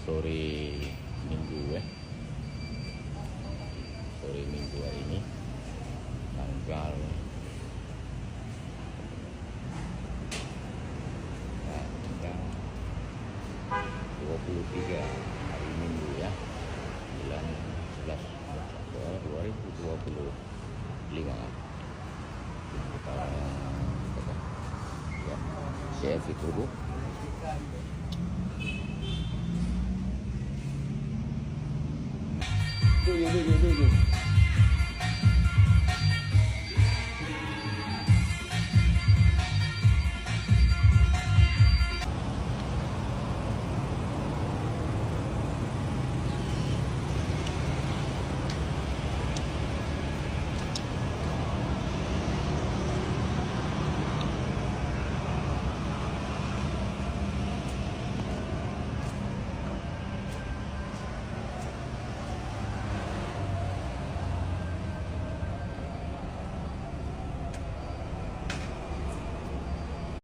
sore Minggu sore Minggu hari ini tanggal 23 hari Minggu ya, bulan 11 Oktober 2025. Kita ya, chef itu dulu. Dulu.